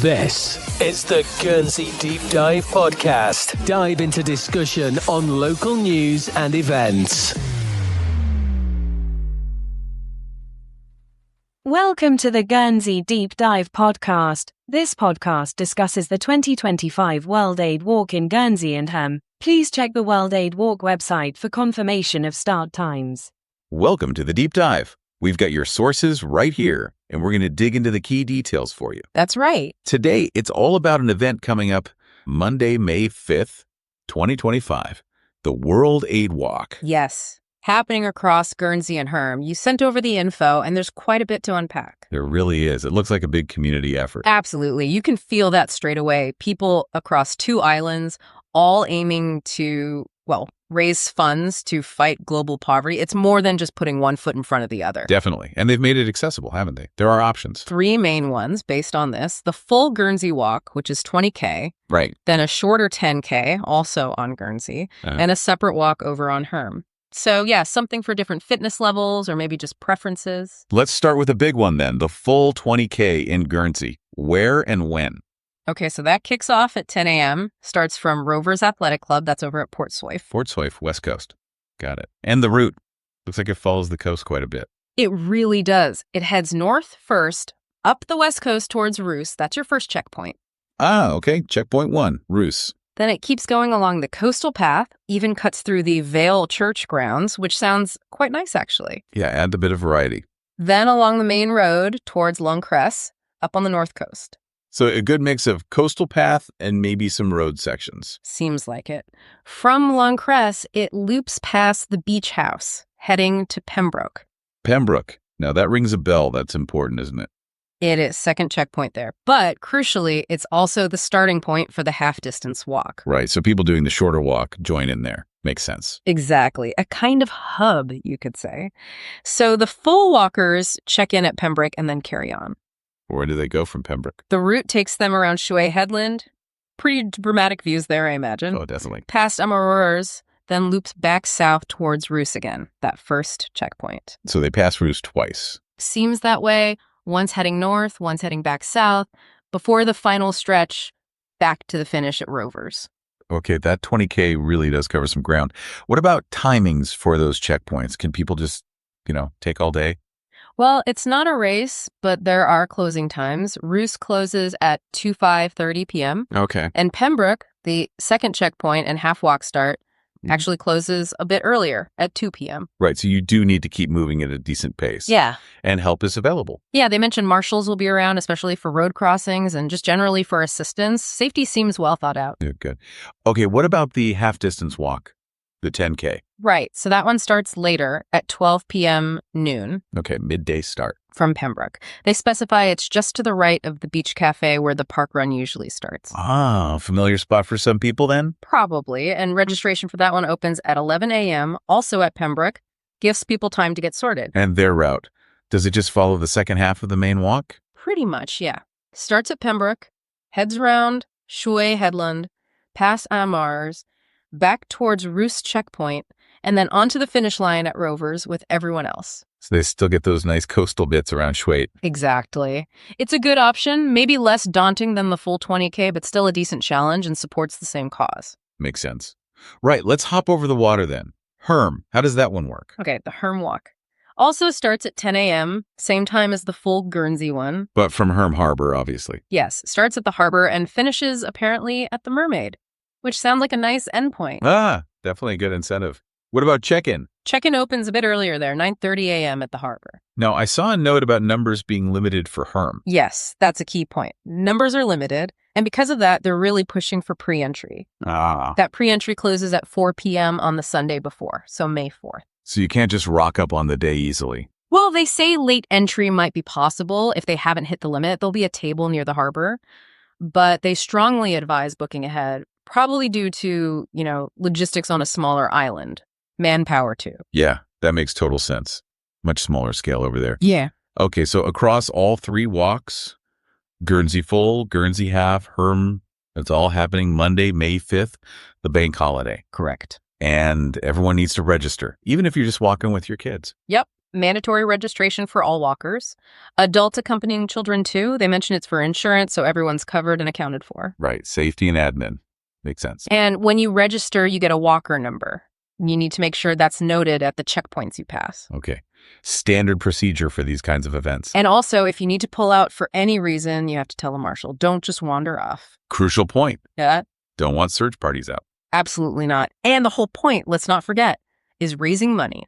This is the Guernsey Deep Dive Podcast. Dive into discussion on local news and events. Welcome to the Guernsey Deep Dive Podcast. This podcast discusses the 2025 World Aid Walk in Guernsey and Herm. Please check the World Aid Walk website for confirmation of start times. Welcome to the Deep Dive. We've got your sources right here, and we're going to dig into the key details for you. That's right. Today, it's all about an event coming up Monday, May 5th, 2025, the World Aid Walk. Yes. Happening across Guernsey and Herm. You sent over the info, and there's quite a bit to unpack. There really is. It looks like a big community effort. Absolutely. You can feel that straight away. People across two islands, all aiming to, raise funds to fight global poverty. It's more than just putting one foot in front of the other. Definitely. And they've made it accessible, haven't they? There are options. Three main ones based on this. The full Guernsey walk, which is 20K. Right. Then a shorter 10K, also on Guernsey, and a separate walk over on Herm. So yeah, something for different fitness levels or maybe just preferences. Let's start with a big one then, the full 20K in Guernsey. Where and when? Okay, so that kicks off at 10 a.m., starts from Rovers Athletic Club, that's over at Port Soif. Port Soif, West Coast. Got it. And the route. Looks like it follows the coast quite a bit. It really does. It heads north first, up the west coast towards Roos. That's your first checkpoint. Ah, okay. Checkpoint 1, Roos. Then it keeps going along the coastal path, even cuts through the Vale Church grounds, which sounds quite nice, actually. Yeah, add a bit of variety. Then along the main road towards L'Ancresse, up on the north coast. So a good mix of coastal path and maybe some road sections. Seems like it. From L'Ancresse, it loops past the beach house, heading to Pembroke. Pembroke. Now that rings a bell. That's important, isn't it? It is, second checkpoint there. But crucially, it's also the starting point for the half-distance walk. Right, so people doing the shorter walk join in there. Makes sense. Exactly. A kind of hub, you could say. So the full walkers check in at Pembroke and then carry on. Where do they go from Pembroke? The route takes them around Chouet Headland. Pretty dramatic views there, I imagine. Oh, definitely. Past Amoureurs, then loops back south towards Roos again, that first checkpoint. So they pass Roos twice. Seems that way. One's heading north, one's heading back south, before the final stretch back to the finish at Rovers. Okay, that 20K really does cover some ground. What about timings for those checkpoints? Can people just, take all day? Well, it's not a race, but there are closing times. Roos closes at 5:30 p.m. Okay. And Pembroke, the second checkpoint and half walk start, actually closes a bit earlier at 2 p.m. Right, so you do need to keep moving at a decent pace. Yeah. And help is available. Yeah, they mentioned marshals will be around, especially for road crossings and just generally for assistance. Safety seems well thought out. Yeah, good. Okay, what about the half-distance walk, the 10K? Right, so that one starts later at 12 p.m. noon. Okay, midday start. From Pembroke. They specify it's just to the right of the beach cafe where the park run usually starts. Ah, familiar spot for some people then? Probably, and registration for that one opens at 11 a.m., also at Pembroke. Gives people time to get sorted. And their route. Does it just follow the second half of the main walk? Pretty much, yeah. Starts at Pembroke, heads around Chouet Headland, past Amoureurs, back towards Roos checkpoint, and then onto the finish line at Rovers with everyone else. So they still get those nice coastal bits around Chouet. Exactly. It's a good option, maybe less daunting than the full 20K, but still a decent challenge and supports the same cause. Makes sense. Right, let's hop over the water then. Herm, how does that one work? Okay, the Herm walk. Also starts at 10 a.m., same time as the full Guernsey one. But from Herm Harbor, obviously. Yes, starts at the harbor and finishes apparently at the Mermaid, which sounds like a nice endpoint. Ah, definitely a good incentive. What about check-in? Check-in opens a bit earlier there, 9:30 a.m. at the harbor. Now, I saw a note about numbers being limited for Herm. Yes, that's a key point. Numbers are limited, and because of that, they're really pushing for pre-entry. Ah. That pre-entry closes at 4 p.m. on the Sunday before, so May 4th. So you can't just rock up on the day easily. Well, they say late entry might be possible if they haven't hit the limit. There'll be a table near the harbor, but they strongly advise booking ahead, probably due to, logistics on a smaller island. Manpower, too. Yeah, that makes total sense. Much smaller scale over there. Yeah. Okay, so across all three walks, Guernsey Full, Guernsey Half, Herm, it's all happening Monday, May 5th, the bank holiday. Correct. And everyone needs to register, even if you're just walking with your kids. Yep. mandatory registration for all walkers. Adult accompanying children, too. They mention it's for insurance, so everyone's covered and accounted for. Right. Safety and admin. Makes sense. And when you register, you get a walker number. You need to make sure that's noted at the checkpoints you pass. Okay. Standard procedure for these kinds of events. And also, if you need to pull out for any reason, you have to tell a marshal. Don't just wander off. Crucial point. Yeah. Don't want search parties out. Absolutely not. And the whole point, let's not forget, is raising money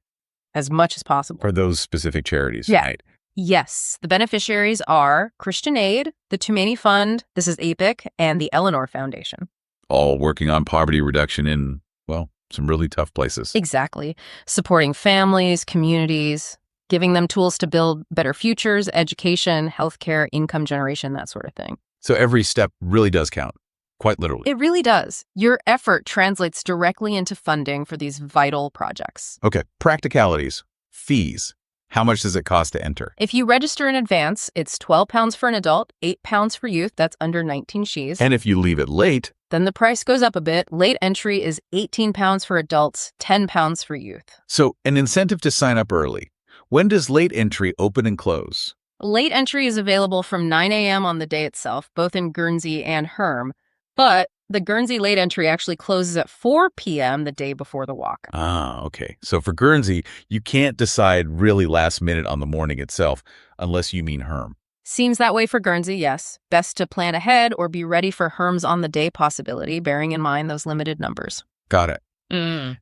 as much as possible. For those specific charities, Yeah. right? Yes. The beneficiaries are Christian Aid, the Tumani Fund, this is APIC, and the Eleanor Foundation. All working on poverty reduction in, well, some really tough places. Exactly. Supporting families, communities, giving them tools to build better futures, education, healthcare, income generation, that sort of thing. So every step really does count, quite literally. It really does. Your effort translates directly into funding for these vital projects. Okay, practicalities, fees. How much does it cost to enter? If you register in advance, it's £12 for an adult, £8 for youth, that's under 19 she's. And if you leave it late, Then the price goes up a bit. Late entry is £18 for adults, £10 for youth. so an incentive to sign up early. When does late entry open and close? Late entry is available from 9 a.m. on the day itself, both in Guernsey and Herm, but the Guernsey late entry actually closes at 4 p.m. the day before the walk. Ah, okay. So for Guernsey, you can't decide really last minute on the morning itself, unless you mean Herm. Seems that way for Guernsey, yes. Best to plan ahead or be ready for Herm's on-the-day possibility, bearing in mind those limited numbers. Got it.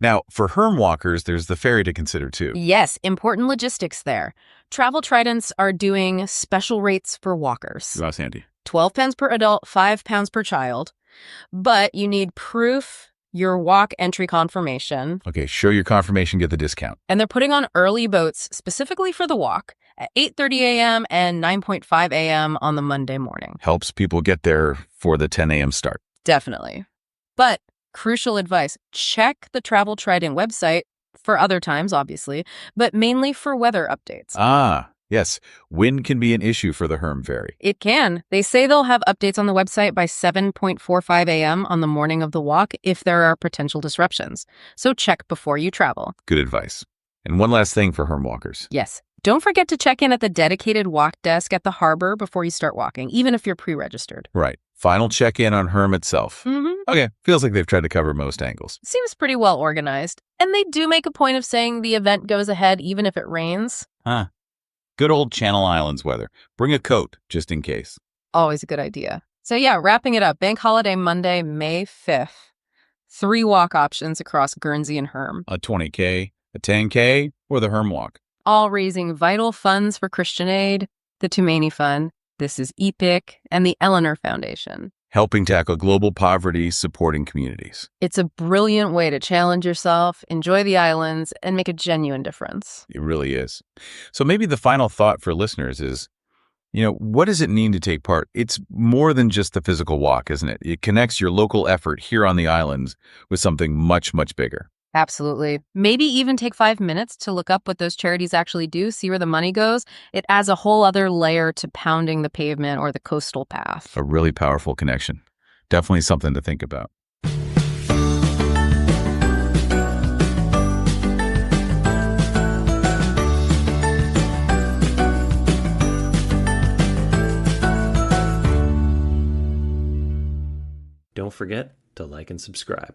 Now, for Herm walkers, there's the ferry to consider too. Yes, important logistics there. Travel Tridents are doing special rates for walkers. That's handy. £12 per adult, £5 per child. But you need proof, your walk entry confirmation. Okay, show your confirmation, get the discount. And they're putting on early boats specifically for the walk at 8:30 a.m. and 9:5 a.m. on the Monday morning. Helps people get there for the 10 a.m. start. Definitely. But crucial advice, check the Travel Trident website for other times, obviously, but mainly for weather updates. Ah, yes. Wind can be an issue for the Herm ferry. It can. They say they'll have updates on the website by 7:45 a.m. on the morning of the walk if there are potential disruptions. So check before you travel. Good advice. And one last thing for Herm walkers. Yes. Don't forget to check in at the dedicated walk desk at the harbor before you start walking, even if you're pre-registered. Right. Final check-in on Herm itself. Mm-hmm. Okay, feels like they've tried to cover most angles. Seems pretty well organized. And they do make a point of saying the event goes ahead even if it rains. Huh. Good old Channel Islands weather. Bring a coat, just in case. Always a good idea. So yeah, wrapping it up. Bank holiday Monday, May 5th. 3 walk options across Guernsey and Herm. A 20K, a 10K, or the Herm walk. All raising vital funds for Christian Aid, the Tumani Fund, this is EPIC, and the Eleanor Foundation. Helping tackle global poverty, supporting communities. It's a brilliant way to challenge yourself, enjoy the islands, and make a genuine difference. It really is. So maybe the final thought for listeners is, what does it mean to take part? It's more than just the physical walk, isn't it? It connects your local effort here on the islands with something much, much bigger. Absolutely. Maybe even take 5 minutes to look up what those charities actually do, see where the money goes. It adds a whole other layer to pounding the pavement or the coastal path. A really powerful connection. Definitely something to think about. Don't forget to like and subscribe.